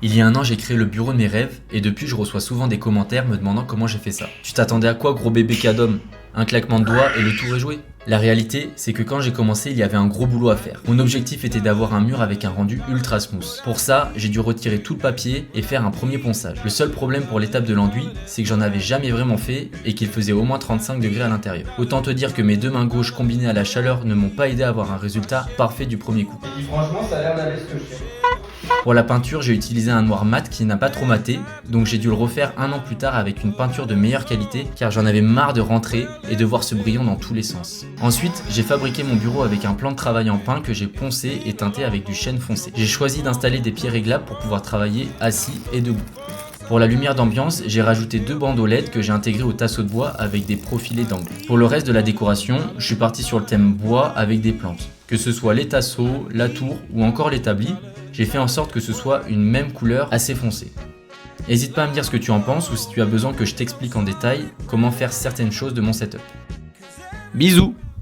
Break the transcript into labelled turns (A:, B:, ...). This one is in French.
A: Il y a un an, j'ai créé le bureau de mes rêves et depuis, je reçois souvent des commentaires me demandant comment j'ai fait ça. Tu t'attendais à quoi, gros bébé cadom? Un claquement de doigts et le tour est joué? La réalité, c'est que quand j'ai commencé, il y avait un gros boulot à faire. Mon objectif était d'avoir un mur avec un rendu ultra smooth. Pour ça, j'ai dû retirer tout le papier et faire un premier ponçage. Le seul problème pour l'étape de l'enduit, c'est que j'en avais jamais vraiment fait et qu'il faisait au moins 35 degrés à l'intérieur. Autant te dire que mes deux mains gauches combinées à la chaleur ne m'ont pas aidé à avoir un résultat parfait du premier coup.
B: Et franchement, ça a l'air d'aller ce que je fais.
A: Pour la peinture, j'ai utilisé un noir mat qui n'a pas trop maté, donc j'ai dû le refaire un an plus tard avec une peinture de meilleure qualité car j'en avais marre de rentrer et de voir ce brillant dans tous les sens. Ensuite, j'ai fabriqué mon bureau avec un plan de travail en pin que j'ai poncé et teinté avec du chêne foncé. J'ai choisi d'installer des pieds réglables pour pouvoir travailler assis et debout. Pour la lumière d'ambiance, j'ai rajouté deux bandeaux LED que j'ai intégrés au tasseau de bois avec des profilés d'angle. Pour le reste de la décoration, je suis parti sur le thème bois avec des plantes. Que ce soit les tasseaux, la tour ou encore l'établi, j'ai fait en sorte que ce soit une même couleur assez foncée. N'hésite pas à me dire ce que tu en penses ou si tu as besoin que je t'explique en détail comment faire certaines choses de mon setup. Bisous!